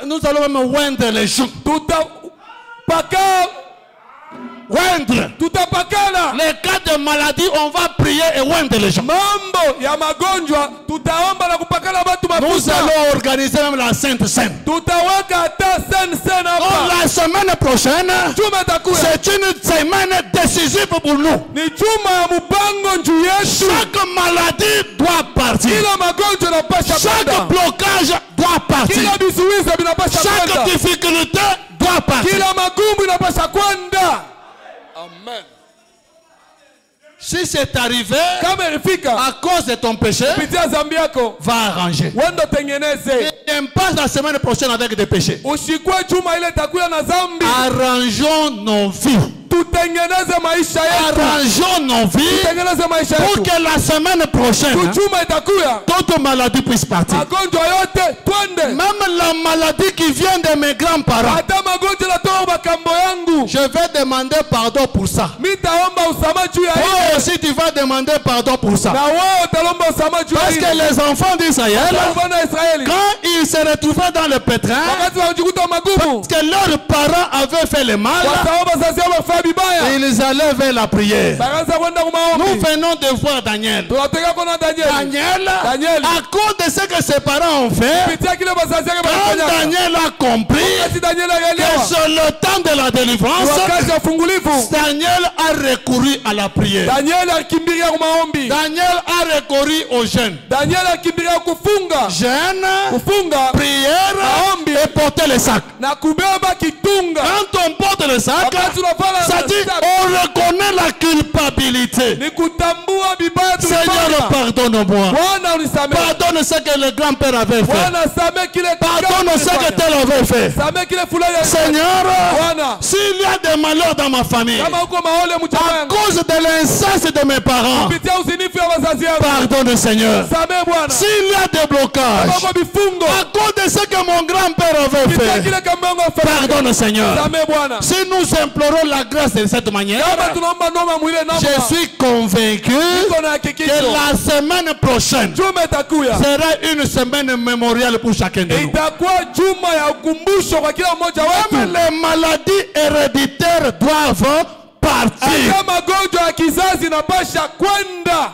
nous allons même oindre les gens. Oindre. Les cas de maladie, on va prier et oindre les gens. Nous allons organiser même la Sainte Seine. La semaine prochaine, c'est une semaine décisive pour nous. Chaque maladie doit partir. Chaque blocage doit partir. Chaque difficulté doit partir. Amen. Si c'est arrivé à cause de ton péché, va arranger. Et passe la semaine prochaine avec des péchés. Arrangeons nos vies. Arrangeons nos vies pour que la semaine prochaine toute maladie puisse partir. Même la maladie qui vient de mes grands-parents, je vais demander pardon pour ça. Toi aussi tu vas demander pardon pour ça. Parce que les enfants d'Israël, quand ils se retrouvaient dans le pétrin, parce que leurs parents avaient fait le mal, ils allaient vers la prière. Nous venons de voir Daniel. Daniel, à cause de ce que ses parents ont fait, quand Daniel a compris que sur le temps de la délivrance, Daniel a recouru à la prière. Daniel a recouru au jeûne. Jeûne, prière et porter le sac. Quand on porte le sac, ça dit on reconnaît la culpabilité. Seigneur, pardonne-moi. Pardonne ce que le grand-père avait fait. Pardonne ce que tel avait fait. Seigneur, s'il y a des malheurs dans ma famille, à cause de l'inceste de mes parents, pardonne Seigneur. S'il y a des blocages, à cause de ce que mon grand-père avait fait, pardonne Seigneur. Si nous implorons la grâce de cette manière, je suis convaincu que la semaine prochaine sera une semaine mémoriale pour chacun de nous. Même les maladies héréditaires doivent partir.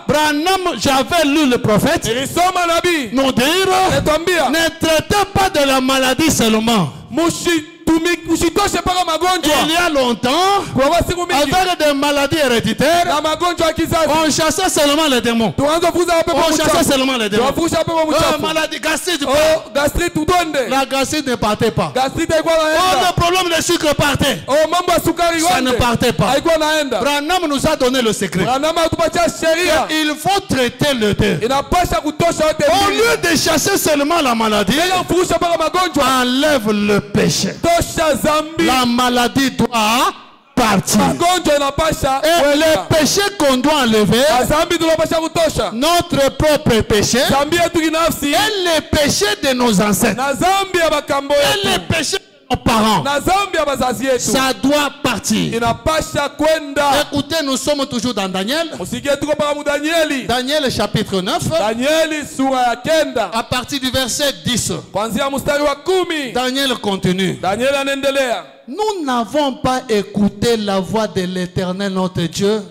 Branham, j'avais lu le prophète nous dire, ne traitez pas de la maladie seulement. Il y a longtemps, avec des maladies héréditaires, on chassait seulement les démons. On chassait seulement les démons. Maladie gastrite. La gastrite ne partait pas. Le problème de sucre partait. Ça ne partait pas. Branham nous a donné le secret. Il faut traiter le deux. Au lieu de chasser seulement la maladie, enlève le péché. La maladie doit partir. Et les péchés qu'on doit enlever, notre propre péché, et les péchés de nos ancêtres, et les péchés de nos parents, ça doit partir. Écoutez, nous sommes toujours dans Daniel. Daniel chapitre 9. À partir du verset 10. Daniel continue. Nous n'avons pas écouté la voix de l'Éternel notre Dieu.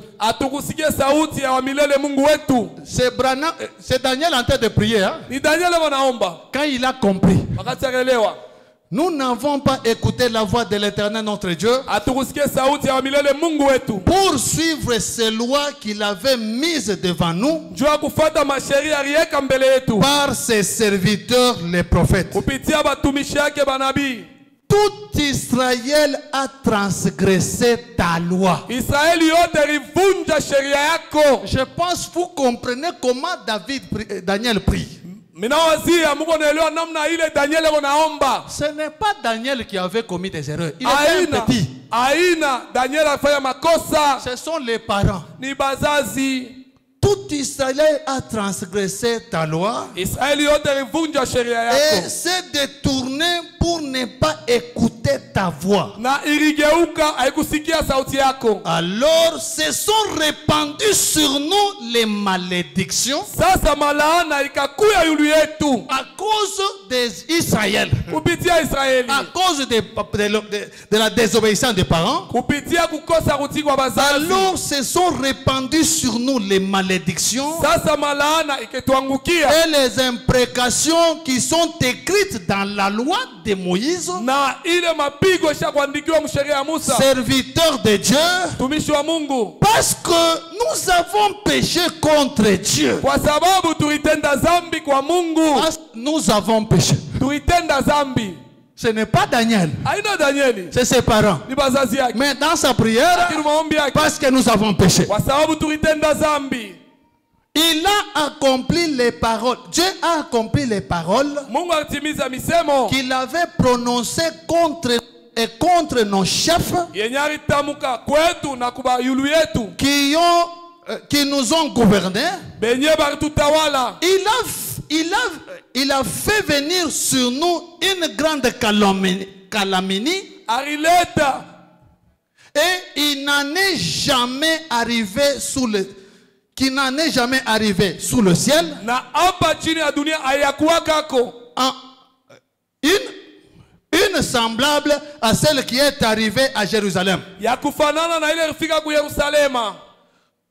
C'est Daniel en train de prier. Hein? Quand il a compris. Nous n'avons pas écouté la voix de l'Éternel notre Dieu pour suivre ces lois qu'il avait mises devant nous par ses serviteurs les prophètes. Tout Israël a transgressé ta loi. Je pense que vous comprenez comment Daniel prie. Ce n'est pas Daniel qui avait commis des erreurs. Il était petit. Ce sont les parents. Tout Israël a transgressé ta loi et s'est détourné pour ne pas écouter ta voix. Alors se sont répandues sur nous les malédictions à cause d'Israël, à cause de la désobéissance des parents. Alors se sont répandues sur nous les malédictions et les imprécations qui sont écrites dans la loi de Moïse, serviteur de Dieu, parce que nous avons péché contre Dieu. Parce que nous avons péché. Ce n'est pas Daniel, c'est ses parents. Mais dans sa prière, parce que nous avons péché, il a accompli les paroles. Dieu a accompli les paroles qu'il avait prononcées contre nos chefs qui nous ont gouvernés. Il a fait venir sur nous une grande calamité. Et il n'en est jamais arrivé sous le ciel une semblable à celle qui est arrivée à Jérusalem.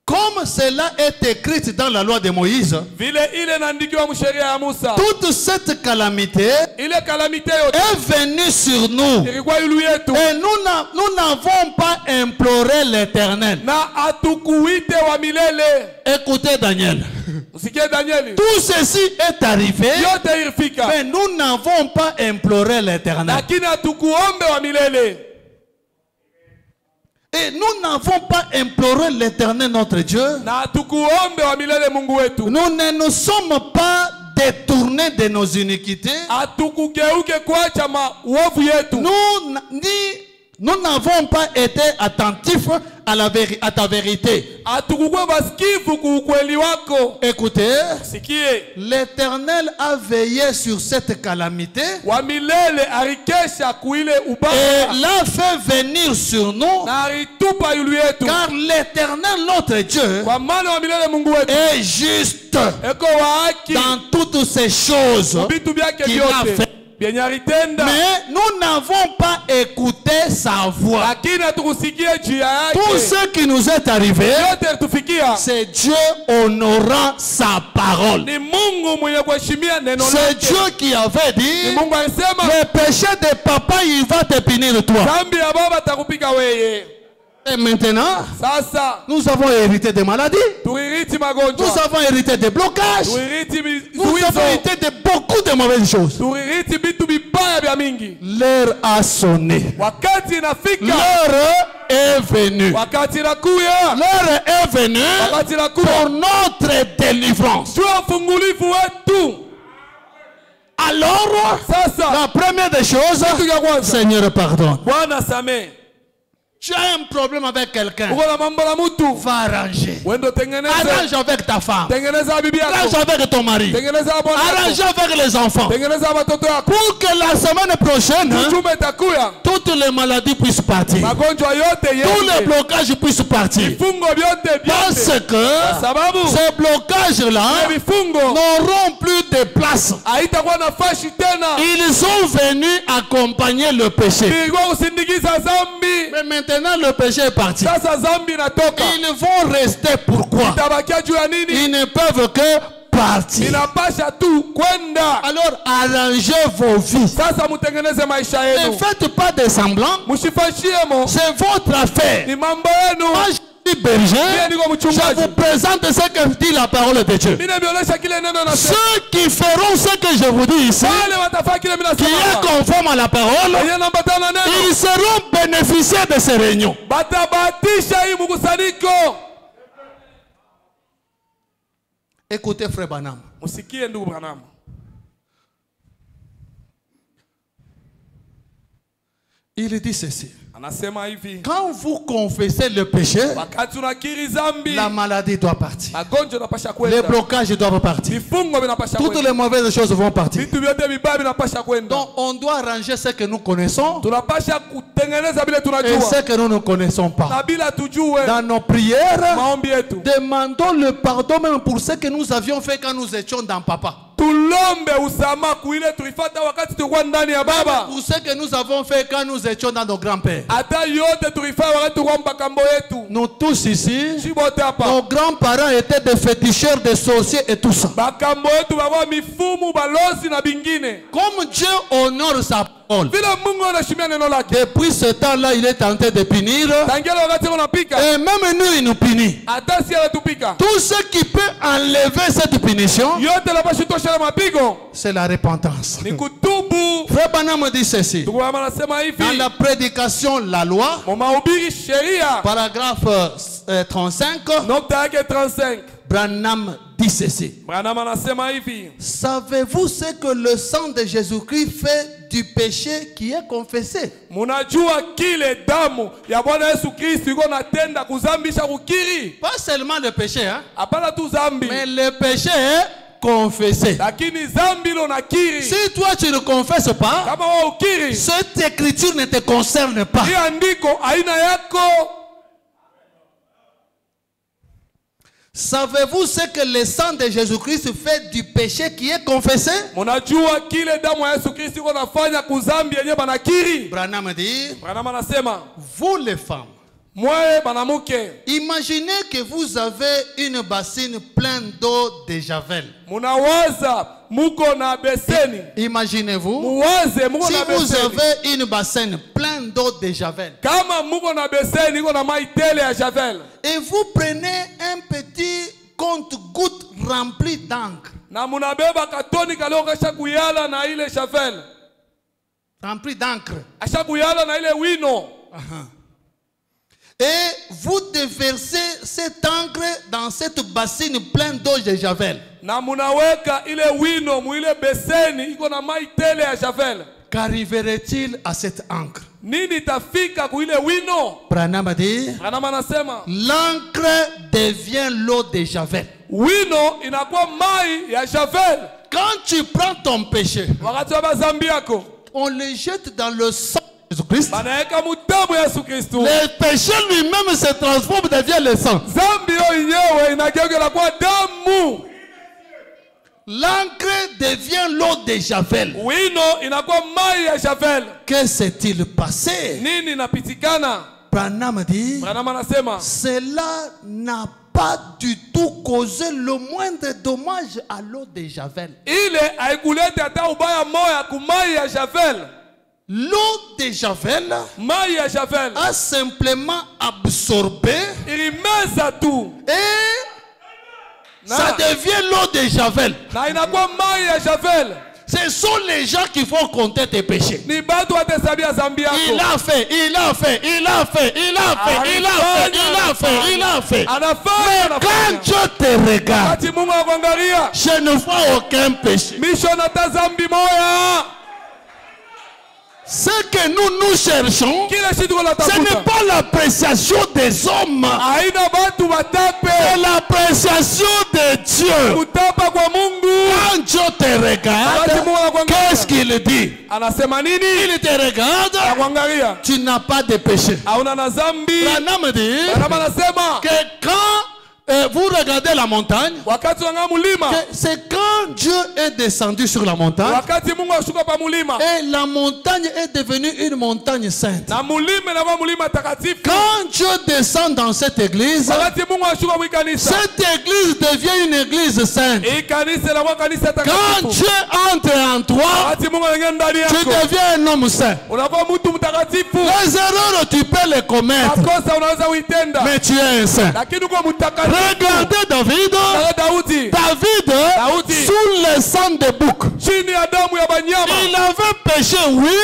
Comme cela est écrit dans la loi de Moïse, toute cette calamité est venue sur nous. Et nous n'avons pas imploré l'Éternel. Écoutez Daniel. Tout ceci est arrivé, mais nous n'avons pas imploré l'Éternel. Et nous n'avons pas imploré l'Éternel notre Dieu. Nous ne nous sommes pas détournés de nos iniquités. Nous n'avons pas été attentifs à ta vérité. Écoutez, l'Éternel a veillé sur cette calamité et l'a fait venir sur nous, car l'Éternel notre Dieu est juste dans toutes ces choses qu'il a fait. Mais nous n'avons pas écouté sa voix. Tout ce qui nous est arrivé, c'est Dieu honorant sa parole. C'est Dieu qui avait dit, le péché de papa, il va te punir de toi. Et maintenant, nous avons hérité des maladies. Nous avons hérité des blocages. Nous avons hérité de beaucoup de mauvaises choses. L'heure a sonné. L'heure est venue. L'heure est venue pour notre délivrance. Alors, la première des choses, Seigneur, pardonne. Tu as un problème avec quelqu'un, va arranger. Arrange avec ta femme. Arrange avec ton mari. Arrange avec les enfants. Pour que la semaine prochaine, toutes les maladies puissent partir. Tous les blocages puissent partir. Parce que ces blocages-là n'auront plus de place. Ils sont venus accompagner le péché. Mais maintenant le péché est parti. Ils vont rester pourquoi? Ils ne peuvent que partir. Alors arrangez vos vies. Ne faites pas de semblants. C'est votre affaire. Moi, je suis berger. Je vous présente ce que dit la parole de Dieu. Ceux qui feront ce que je vous dis ici, qui est conforme à la parole, ils seront bénéficiaires de ces réunions. Écoutez frère Branham. Il dit ceci. Quand vous confessez le péché, la maladie doit partir. Les blocages doivent partir. Toutes les mauvaises choses vont partir. Donc on doit arranger ce que nous connaissons et ce que nous ne connaissons pas. Dans nos prières, demandons le pardon même pour ce que nous avions fait quand nous étions dans papa. Pour ce que nous avons fait quand nous étions dans nos grands-pères. Nous tous ici, nos grands-parents étaient des féticheurs, des sorciers et tout ça. Comme Dieu honore sa parole, depuis ce temps-là, il est tenté de punir. Et même nous, il nous punit. Tout ce qui peut enlever cette punition, c'est la repentance. Frère Branham dit ceci. Dans la prédication, la loi, paragraphe 35, Branham dit ceci. Savez-vous ce que le sang de Jésus-Christ fait du péché qui est confessé? Pas seulement le péché, hein? Mais le péché est confessé. Si toi tu ne confesses pas, cette écriture ne te concerne pas. Savez-vous ce que le sang de Jésus-Christ fait du péché qui est confessé? Branham dit, vous les femmes, imaginez que vous avez une bassine pleine d'eau de javel. Imaginez-vous, si vous avez une bassine pleine d'eau de javel, et vous prenez un petit compte-goutte rempli d'encre, rempli d'encre, et vous déversez cette encre dans cette bassine pleine d'eau de javel, qu'arriverait-il à cette encre? Branham a dit, l'encre devient l'eau de javel. Quand tu prends ton péché, on le jette dans le sang de Jésus-Christ. Le péché lui-même se transforme, devient le sang. L'encre devient l'eau de javel. Que s'est-il passé? Branham dit, cela n'a pas du tout causé le moindre dommage à l'eau de javel. L'eau de javel a simplement absorbé et ça devient l'eau de javel. Ce sont les gens qui font compter tes péchés. Il a fait, il a fait, il a fait, il a fait, il a fait, il a fait, il a fait. Mais quand Dieu te regarde, je ne vois aucun péché. Ce que nous cherchons, ce n'est pas l'appréciation des hommes, c'est l'appréciation de Dieu. Quand Dieu te regarde, qu'est-ce qu'il dit? Il te regarde, tu n'as pas de péché. Branham dit que quand vous regardez la montagne, c'est quand Dieu est descendu sur la montagne et la montagne est devenue une montagne sainte. Quand Dieu descend dans cette église, cette église devient une église sainte. Quand Dieu entre en toi, tu deviens un homme saint. Les erreurs tu peux les commettre, mais tu es un saint. Regardez David, sous le sang de bouc, il avait péché, oui.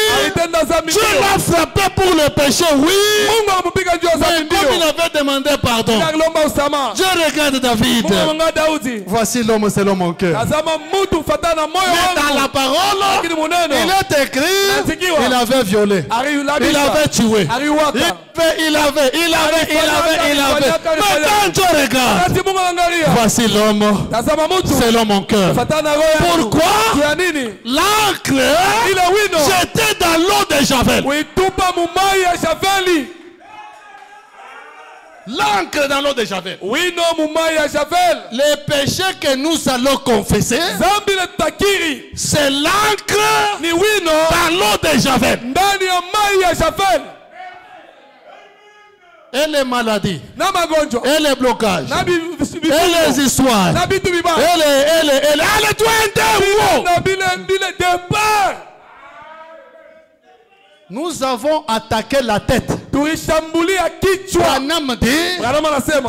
Dieu l'a frappé pour le péché, oui. Mais comme il avait demandé pardon, Dieu regarde David. Voici l'homme selon mon cœur. Mais dans la parole, il est écrit, il a avait violé. Il avait tué. Il avait. Mais quand tu regardes, voici l'homme. Selon mon cœur. Pourquoi? L'encre j'étais dans l'eau de Javel. L'encre dans l'eau de Javel. Les péchés que nous allons confesser, c'est l'encre dans l'eau de Javel. Et les maladies, et les blocages, et les histoires, et nous avons attaqué la tête.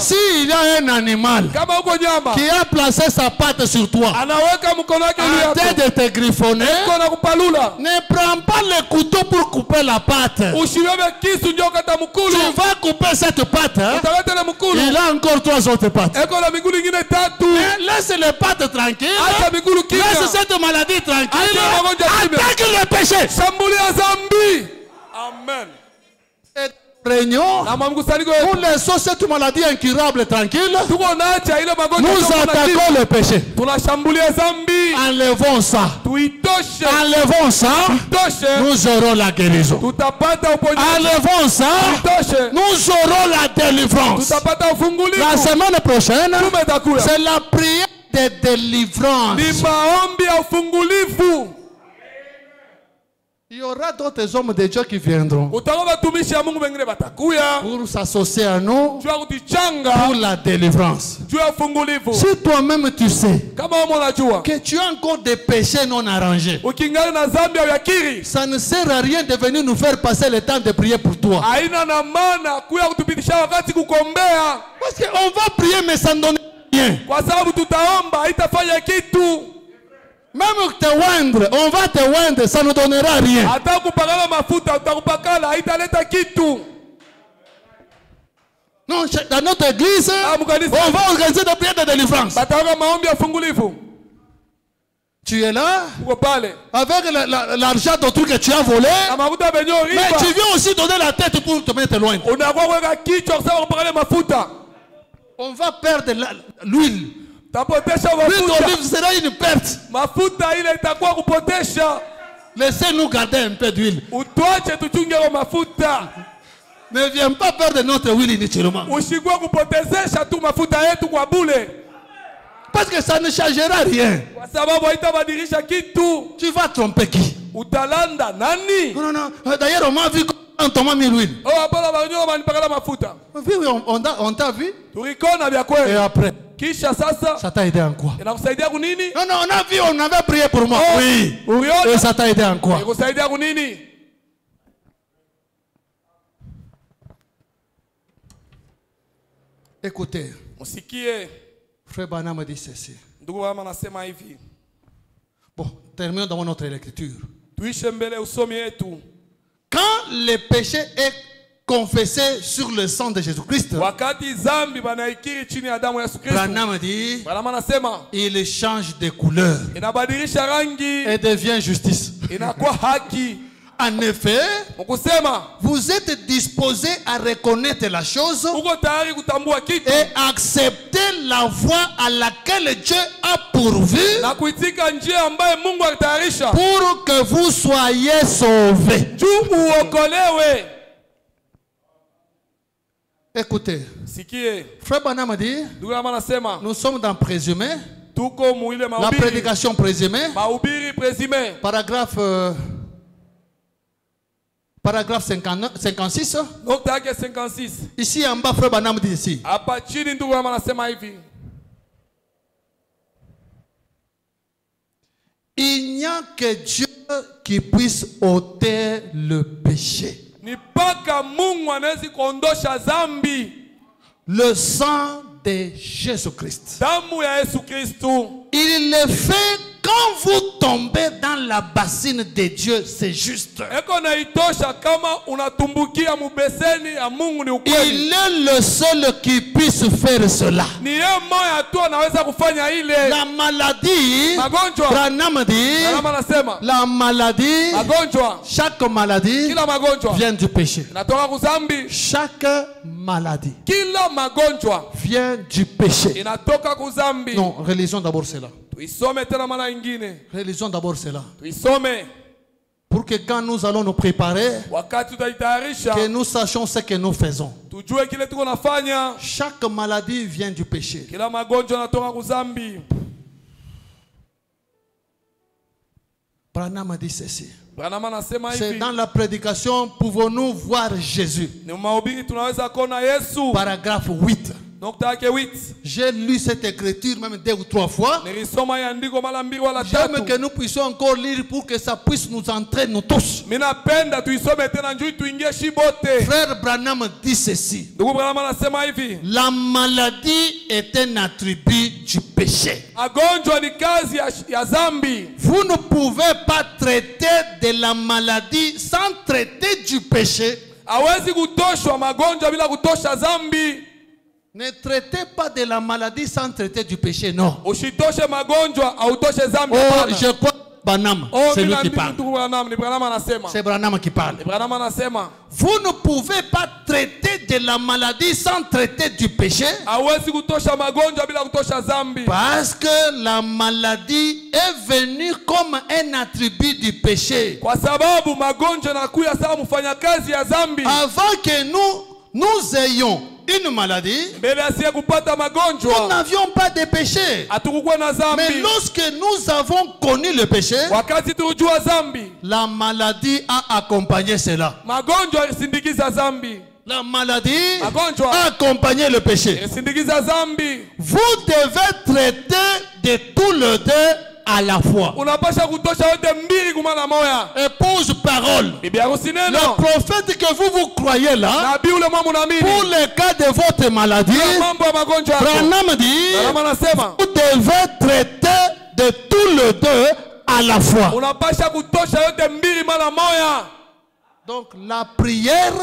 S'il y a un animal qui a placé sa patte sur toi en tête de te griffonner, ne prends pas le couteau pour couper la patte. Tu vas couper cette patte, hein? Il a encore 3 autres pattes. Mais laisse les pattes tranquilles. Laisse cette maladie tranquille. Attaque le péché. Amen. Réunion, nous laissons cette maladie incurable tranquille. Nous attaquons le péché. Enlevons ça. Enlevons ça. Nous aurons la guérison. Enlevons ça. Nous aurons la délivrance. La semaine prochaine, c'est la prière de délivrance. Il y aura d'autres hommes de Dieu qui viendront pour s'associer à nous pour la délivrance. Si toi-même tu sais que tu as encore des péchés non arrangés, ça ne sert à rien de venir nous faire passer le temps de prier pour toi. Parce qu'on va prier mais ça ne donne rien. Même te oindre, on va te oindre, ça ne donnera rien. Non, dans notre église, on va organiser des prières de délivrance. Tu es là, avec l'argent d'autrui que tu as volé, mais tu viens aussi donner la tête pour te mettre loin. On va perdre l'huile. L'huile d'olive sera une perte. Laissez-nous garder un peu d'huile. Ne viens pas perdre notre huile inutilement. Parce que ça ne changera rien. Tu vas tromper qui? Non, non. D'ailleurs, on m'a vu quand on m'a mis l'huile. Oui, on t'a vu. Et après? Ça t'a aidé en quoi? Non, non, on a vu, on avait prié pour moi. Oui. Et ça t'a aidé en quoi? Écoutez. Frère Branham me dit ceci. Bon, terminons dans notre lecture. Quand le péché est confessé sur le sang de Jésus-Christ, Branham dit, il change de couleur et devient justice. En effet, vous êtes disposé à reconnaître la chose et accepter la voie à laquelle Dieu a pourvu pour que vous soyez sauvés. Écoutez, Frère Branham dit, nous sommes dans présumé, la prédication présumée, paragraphe 56. Ici en bas, Frère Branham dit ici. Il n'y a que Dieu qui puisse ôter le péché. Le sang de Jésus-Christ. Il le fait quand vous tombez dans la bassine de Dieu, c'est juste. Il est le seul qui puisse faire cela. La maladie, Branham dit, la maladie, chaque maladie vient du péché. Chaque maladie vient du péché. Non, religion d'abord c'est là. Religion d'abord c'est là. Pour que quand nous allons nous préparer, que nous sachions ce que nous faisons. Chaque maladie vient du péché. Branham a dit ceci. C'est dans la prédication, pouvons-nous voir Jésus. Paragraphe 8. J'ai lu cette écriture même 2 ou 3 fois. J'aime que nous puissions encore lire pour que ça puisse nous entrer nous tous. Frère Branham dit ceci. La maladie est un attribut du péché. Vous ne pouvez pas traiter de la maladie sans traiter du péché. Ne traitez pas de la maladie sans traiter du péché, non. Oh, je crois Branham, c'est lui qui parle. C'est Branham qui parle. Vous ne pouvez pas traiter de la maladie sans traiter du péché. Parce que la maladie est venue comme un attribut du péché. Avant que nous ayons une maladie, nous n'avions pas de péché. Mais lorsque nous avons connu le péché, la maladie a accompagné cela. La maladie a accompagné le péché. Vous devez traiter de tout le deux à la fois. Épouse parole. Le prophète que vous croyez là, pour le cas de votre maladie, Branham dit, vous devez traiter de tout le deux à la fois. Donc la prière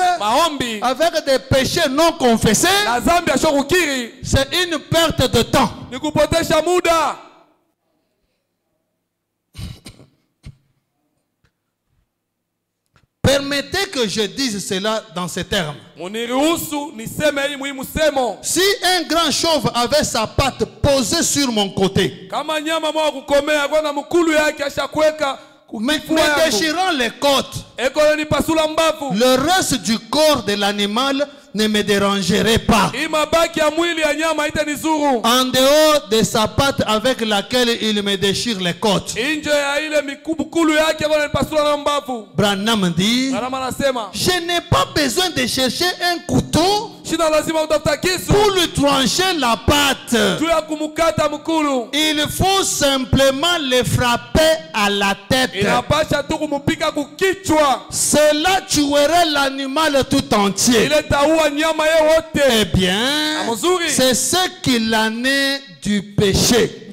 avec des péchés non confessés, c'est une perte de temps. Permettez que je dise cela dans ces termes. Si un grand chauve avait sa patte posée sur mon côté, mais déchirant les côtes, le reste du corps de l'animal ne me dérangerait pas. En dehors de sa patte avec laquelle il me déchire les côtes. Branham dit, je n'ai pas besoin de chercher un couteau pour lui trancher la patte. Il faut simplement le frapper à la tête. Cela tuerait l'animal tout entier. Eh bien, c'est ce qu'il en est du péché.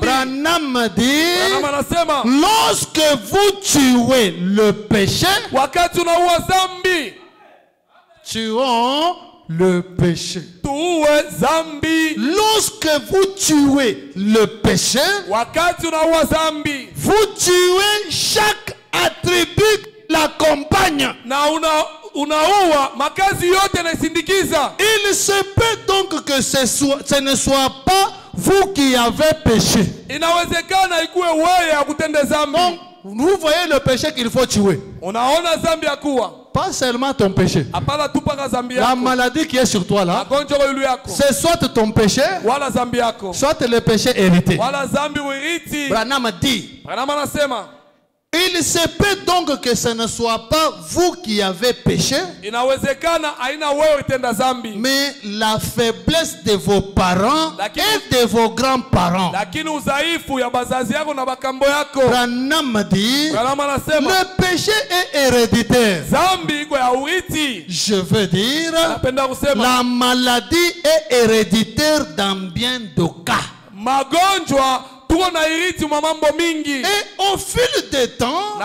Branham dit, lorsque vous tuez le péché, tuons le péché. Lorsque vous tuez le péché, vous tuez chaque attribut qui l'accompagne. Il se peut donc que ce ne soit pas vous qui avez péché. Donc, vous voyez le péché qu'il faut tuer. Pas seulement ton péché. La maladie qui est sur toi là, c'est soit ton péché, soit le péché hérité. Branham dit, il se peut donc que ce ne soit pas vous qui avez péché, mais la faiblesse de vos parents et de vos grands-parents. Branham dit, le péché est héréditaire. Je veux dire, la maladie est héréditaire dans bien de cas. au fil des temps,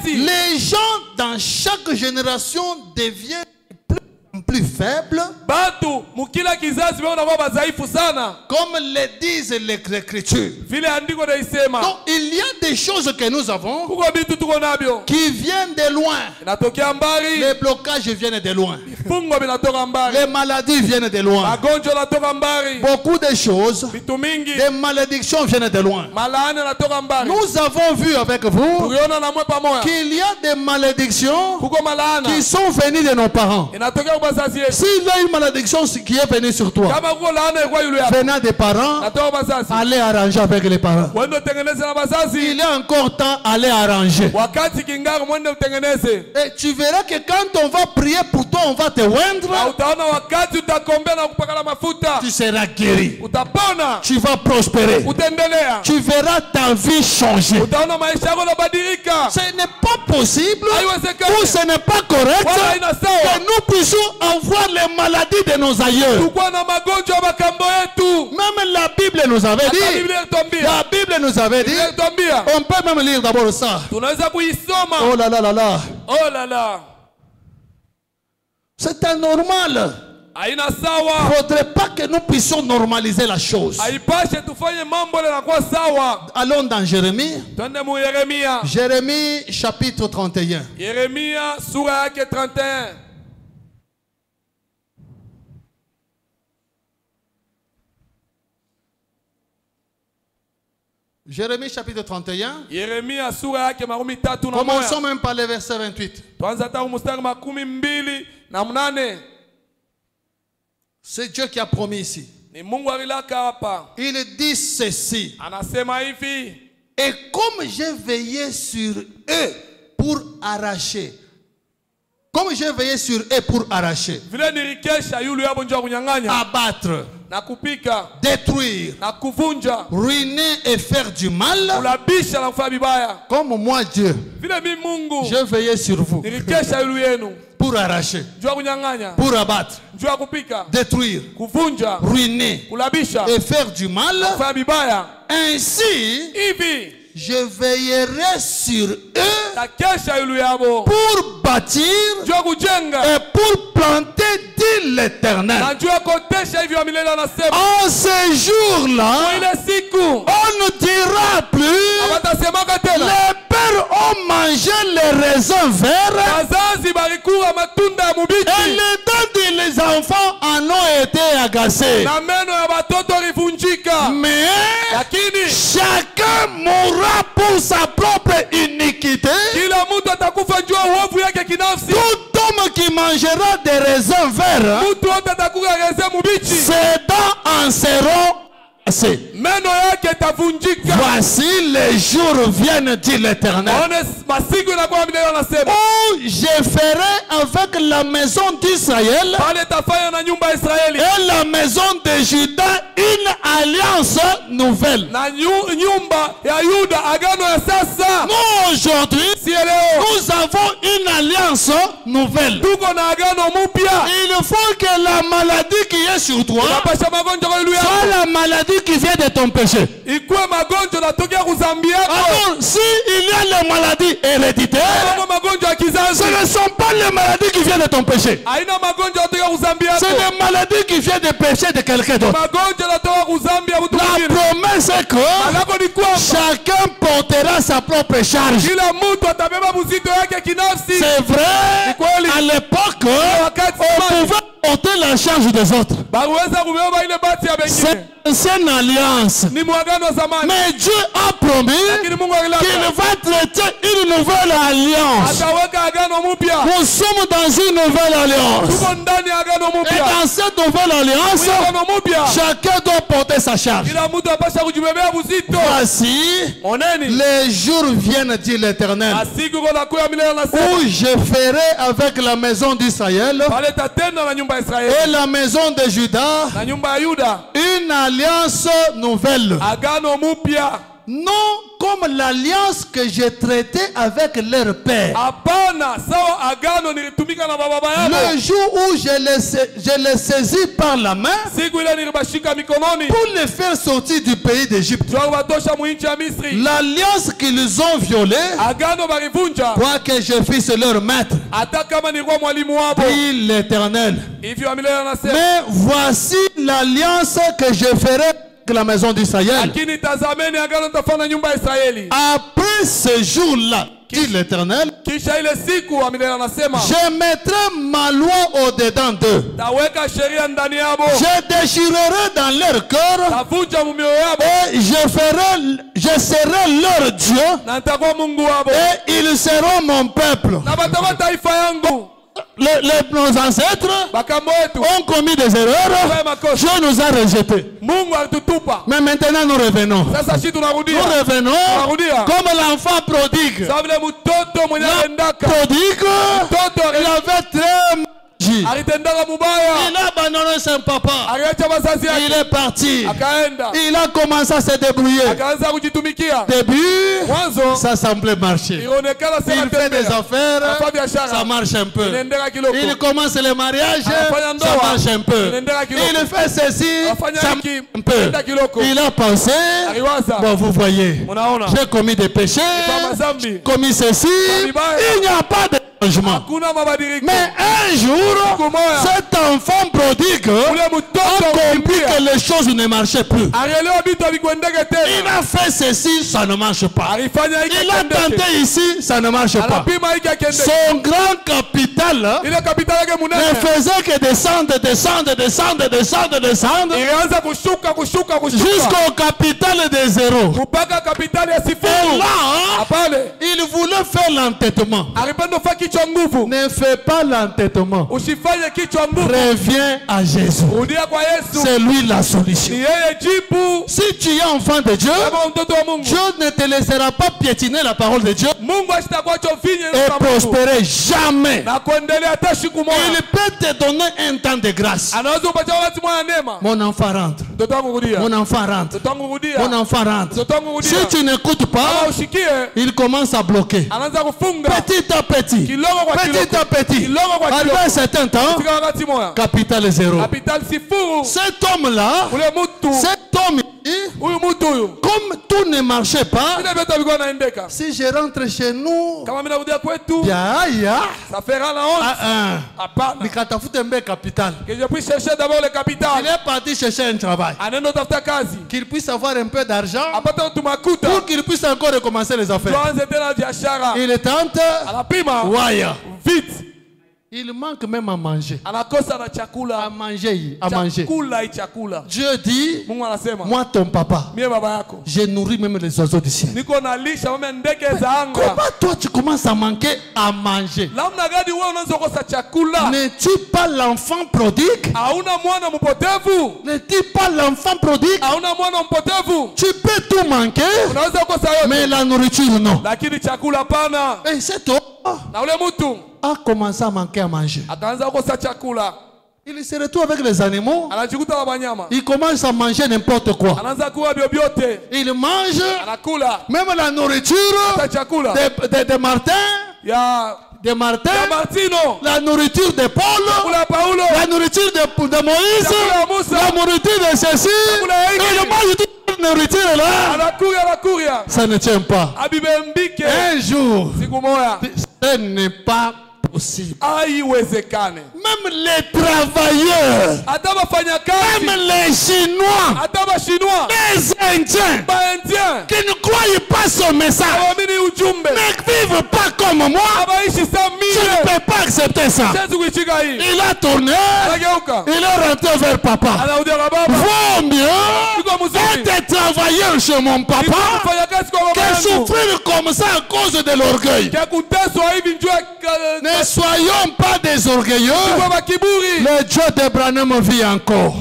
les gens dans chaque génération deviennent plus faibles, comme le disent les Écritures. Donc il y a des choses que nous avons qui viennent de loin. Les blocages viennent de loin. Les maladies viennent de loin. Beaucoup de choses, des malédictions viennent de loin. Nous avons vu avec vous qu'il y a des malédictions qui sont venues de nos parents. S'il y a une malédiction qui est venue sur toi, venant des parents, allez arranger avec les parents. Il y a encore temps, allez arranger. Et tu verras que quand on va prier pour toi, on va te oindre. Tu seras guéri. Tu vas prospérer. Tu verras ta vie changer. Ce n'est pas possible ou ce n'est pas correct que nous puissions avoir les maladies de nos aïeux. Même la Bible nous avait dit. La Bible nous avait dit. On peut même lire d'abord ça. Oh là là là là. Oh là là. C'est anormal. Il ne faudrait pas que nous puissions normaliser la chose. Allons dans Jérémie. Jérémie chapitre 31. Jérémie chapitre 31. Commençons même par le verset 28. C'est Dieu qui a promis ici. Il dit ceci. Et comme j'ai veillé sur eux pour arracher. Comme j'ai veillé sur eux pour arracher. Abattre. Détruire, ruiner et faire du mal. Comme moi Dieu, je veillais sur vous pour arracher, pour abattre, détruire, ruiner et faire du mal. Ainsi je veillerai sur eux pour bâtir et pour planter, dit l'Éternel. En ces jours-là, on ne dira plus les pères ont mangé les raisins verts et les dents des enfants en ont été agacés. Mais chacun mourra pour sa propre iniquité. Tout homme qui mangera des raisins verts, ses dents en seront assez. Voici les jours viennent, dit l'Éternel, où je ferai avec la maison d'Israël et la maison de Juda une alliance nouvelle. Nous aujourd'hui, nous avons une alliance nouvelle. Il faut que la maladie qui est sur toi soit la maladie qui vient de ton péché. Alors, si il y a les maladies héréditaires, ce ne sont pas les maladies qui viennent de ton péché. C'est les maladies qui viennent des péchés de quelqu'un d'autre. La promesse est que chacun portera sa propre charge. C'est vrai, à l'époque, on pouvait porter la charge des autres. C'est une alliance. Mais Dieu a promis qu'il va traiter une nouvelle alliance. Nous sommes dans une nouvelle alliance. Et dans cette nouvelle alliance, chacun doit porter sa charge. Voici, les jours viennent, dit l'Éternel, où je ferai avec la maison d'Israël et la maison de Juda une alliance nouvelle. non comme l'alliance que j'ai traitée avec leur père. Le jour où je les saisis par la main pour les faire sortir du pays d'Égypte. L'alliance qu'ils ont violée, quoique je fisse leur maître, dit l'Éternel. Mais voici l'alliance que je ferai avec la maison d'Israël. Après ce jour-là, dit l'Éternel, je mettrai ma loi au-dedans d'eux. Je déchirerai dans leur cœur et je serai leur Dieu et ils seront mon peuple. Nos ancêtres ont commis des erreurs. Dieu nous a rejetés. Mais maintenant nous revenons. Nous revenons comme l'enfant prodigue. L'enfant prodigue, il avait très il a abandonné son papa. Il est parti. Il a commencé à se débrouiller. Début, ça semblait marcher. Il fait des affaires, ça marche un peu. Il commence le mariage, ça marche un peu. Il fait ceci, ça marche un peu. Il a pensé, bon vous voyez, j'ai commis des péchés, j'ai commis ceci, il n'y a pas de changement. Mais un jour, cet enfant prodigue a compris que les choses ne marchaient plus. Il a fait ceci, ça ne marche pas. Il a tenté ici, ça ne marche pas. Son grand capital ne faisait que descendre jusqu'au capital de zéro. Et là, il voulait faire l'entêtement. Ne fais pas l'entêtement. Reviens à Jésus. C'est lui la solution. Si tu es enfant de Dieu, Dieu ne te laissera pas piétiner la parole de Dieu et prospérer jamais. Il peut te donner un temps de grâce. Mon enfant rentre. Mon enfant rentre. Mon enfant rentre. Si tu n'écoutes pas, il commence à bloquer. Petit à petit. Petit à petit. Arrivé à un certain temps, capital zéro. Cet homme-là, comme tout ne marchait pas, si je rentre chez nous, il est parti chercher un travail. Qu'il puisse avoir un peu d'argent pour qu'il puisse encore recommencer les affaires. Il tente, vite. Il manque même à manger. À manger. Dieu dit, moi ton papa, j'ai nourri même les oiseaux du ciel. Comment toi tu commences à manquer à manger? N'es-tu pas l'enfant prodigue? N'es-tu pas l'enfant prodigue? Tu peux tout manquer, mais la nourriture non. Et c'est tout. A commencé à manquer à manger. Il se retrouve avec les animaux. Il commence à manger n'importe quoi. Il mange même la nourriture de Martin. La nourriture de Paul, la nourriture de Moïse, la nourriture de ceci. Il mange toute la nourriture là. Ça ne tient pas. Un jour, ce n'est pas possible. Même les travailleurs, même les Chinois, les Indiens qui ne croient pas ce message, ne vivent pas comme moi. Je ne peux pas accepter ça. Il a tourné, il est rentré vers papa. Vaut mieux être travailleur chez mon papa que souffrir comme ça à cause de l'orgueil. Ne soyons pas des orgueilleux. Le Dieu d'Abraham vit encore.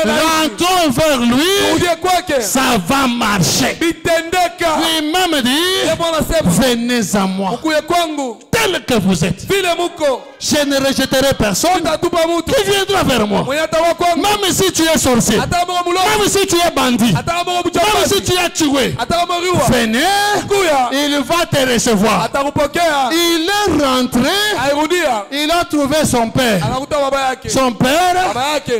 Rentrons vers lui. Ça va marcher. Lui-même dit, venez à moi. tel que vous êtes. Je ne rejetterai personne qui viendra vers moi. Même si tu es sorcier, même si tu es bandit, même si tu es tué, venez, il va te recevoir. Il est rentré, il a trouvé son père. Son père,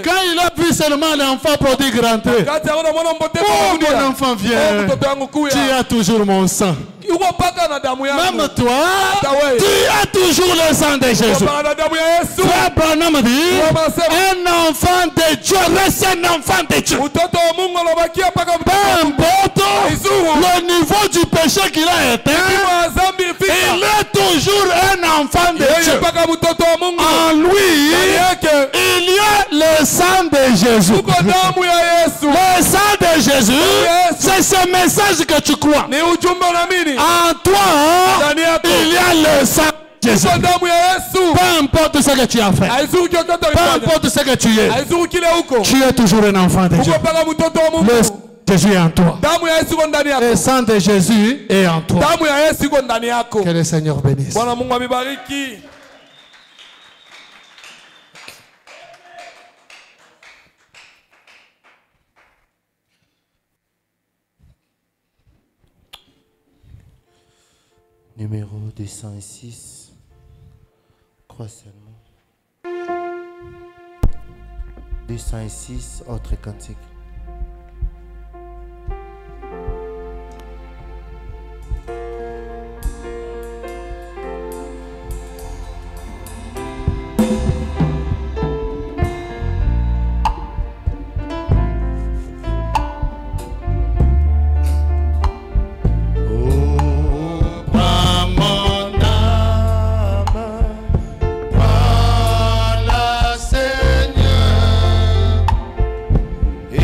quand il a vu seulement l'enfant prodigue rentrer, oh mon enfant viens, tu as toujours mon sang. Même toi, tu as toujours le sang de Jésus. Frère Branham dit, un enfant de Dieu reste un enfant de Dieu. Peu importe le niveau du péché qu'il a éteint, il est toujours un enfant de Dieu. En lui, il y a le sang de Jésus. Le sang de Jésus, c'est ce message que tu crois. En toi, il y a le sang de Jésus. Peu importe ce que tu as fait, peu importe ce que tu es toujours un enfant de Dieu. Le sang de Jésus est en toi. Le sang de Jésus est en toi. Que le Seigneur bénisse. Numéro 206. Crois seulement. 206, autre cantique. Et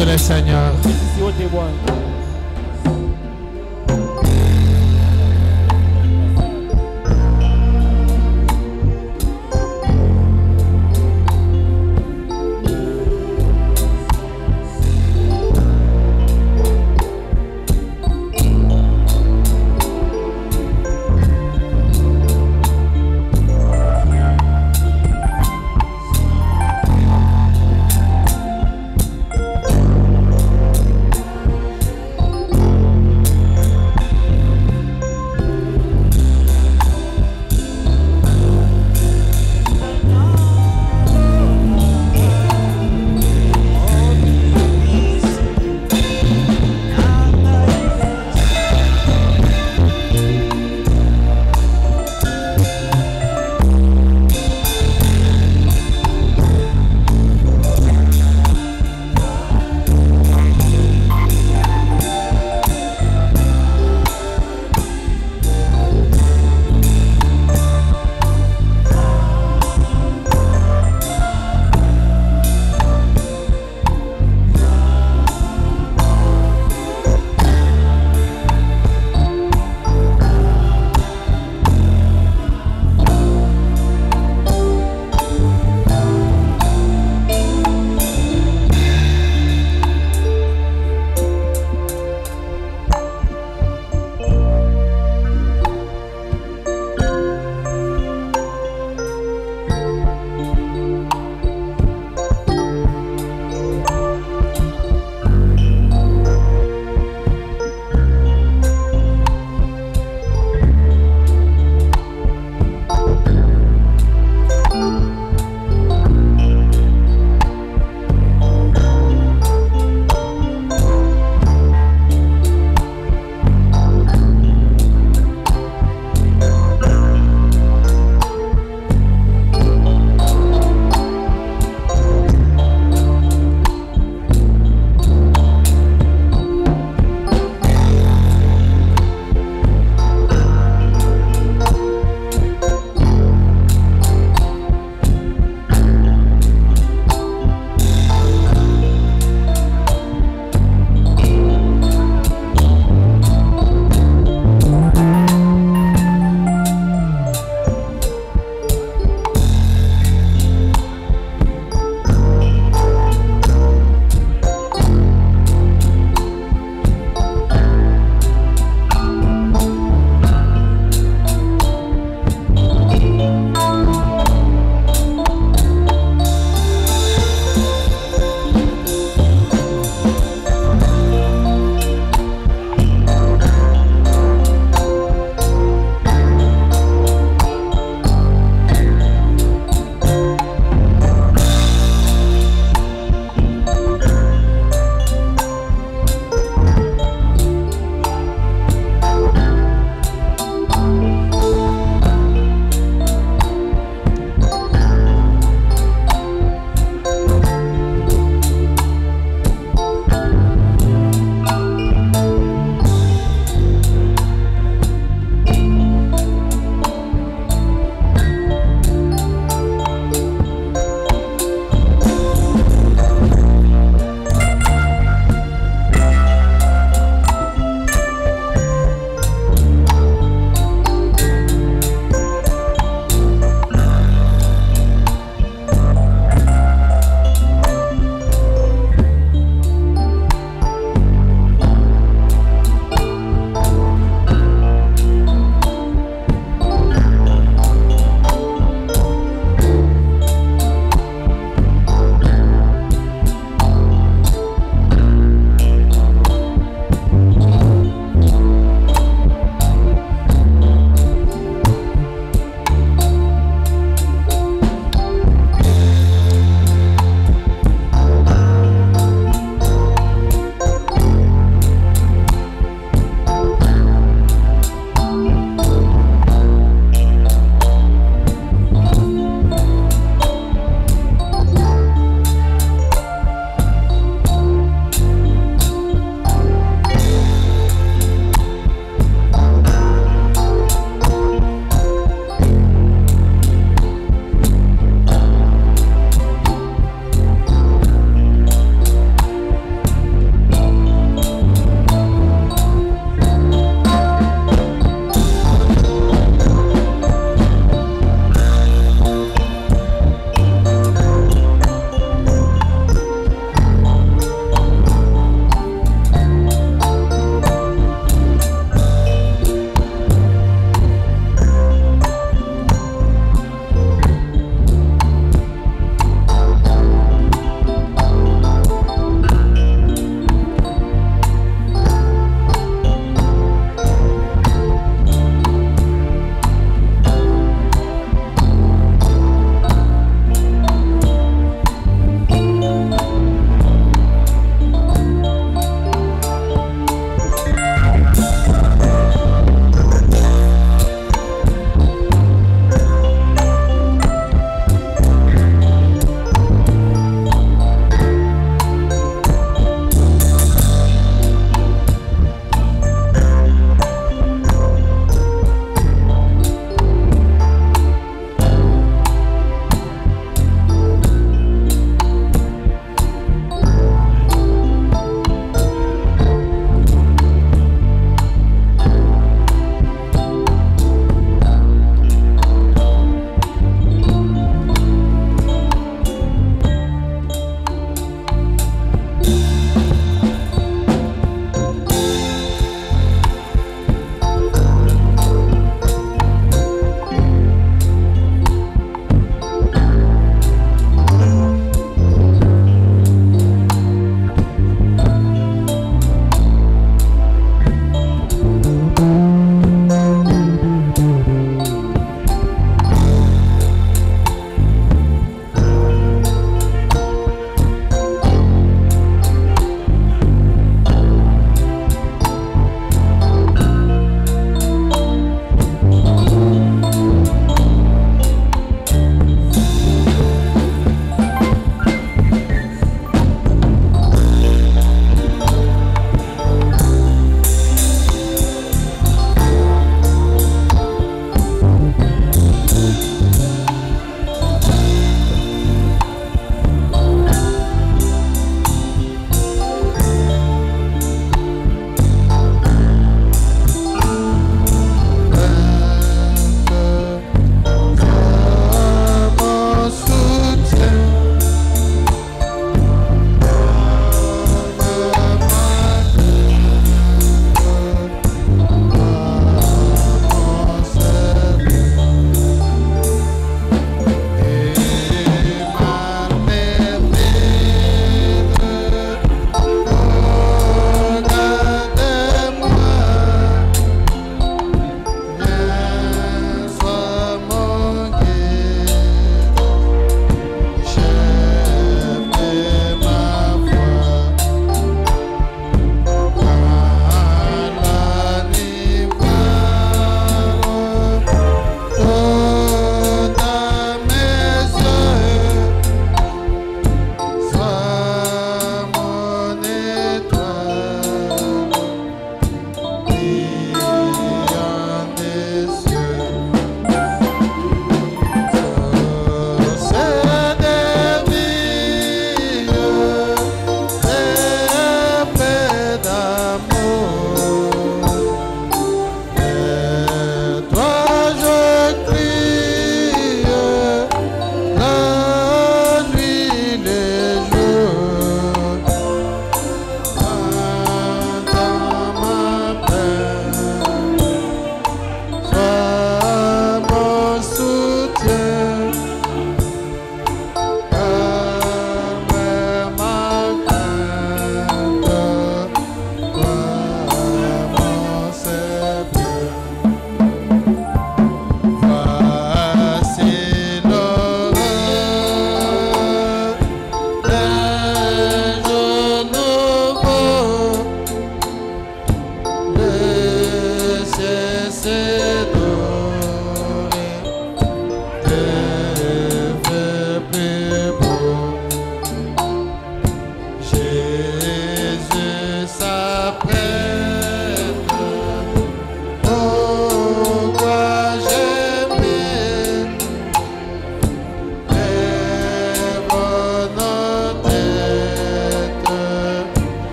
Merci le Seigneur.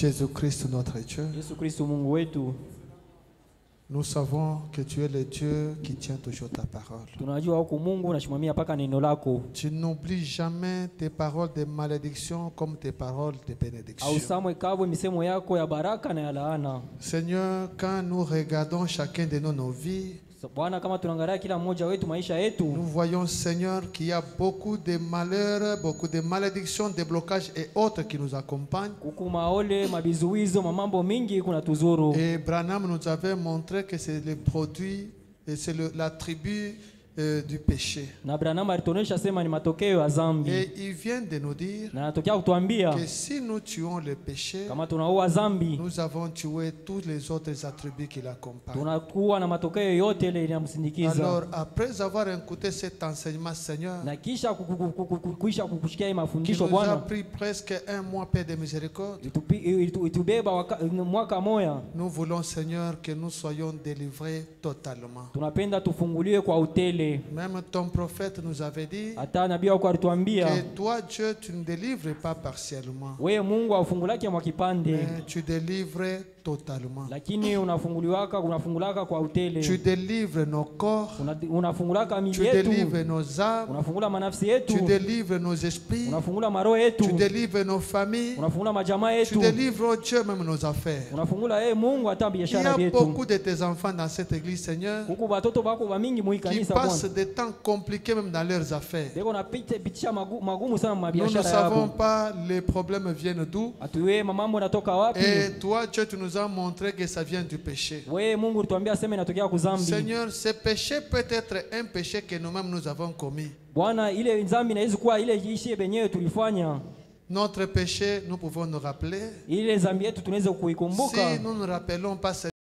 Jésus-Christ notre Dieu, nous savons que tu es le Dieu qui tient toujours ta parole. Tu n'oublies jamais tes paroles de malédiction comme tes paroles de bénédiction. Seigneur, quand nous regardons chacun de nos vies, nous voyons, Seigneur, qu'il y a beaucoup de malheurs, beaucoup de malédictions, de blocages et autres qui nous accompagnent. Et Branham nous avait montré que c'est le produit, et c'est la tribu du péché. Et il vient de nous dire que si nous tuons le péché, nous avons tué tous les autres attributs qui l'accompagnent. Alors, après avoir écouté cet enseignement, Seigneur, qui nous a pris presque un mois, Père de miséricorde, nous voulons, Seigneur, que nous soyons délivrés totalement. Même ton prophète nous avait dit que toi, Dieu, tu ne délivres pas partiellement, mais tu délivres totalement. Tu délivres nos corps, tu délivres nos âmes, tu délivres nos esprits, tu délivres nos familles, tu délivres, oh Dieu, même nos affaires. Il y a beaucoup de tes enfants dans cette église, Seigneur, qui passent des temps compliqués même dans leurs affaires. Nous ne savons pas les problèmes viennent d'où. Et toi, Dieu, tu nous as montré que ça vient du péché. Seigneur, ce péché peut être un péché que nous-mêmes nous avons commis. Notre péché, nous pouvons nous rappeler. Si nous ne nous rappelons pas,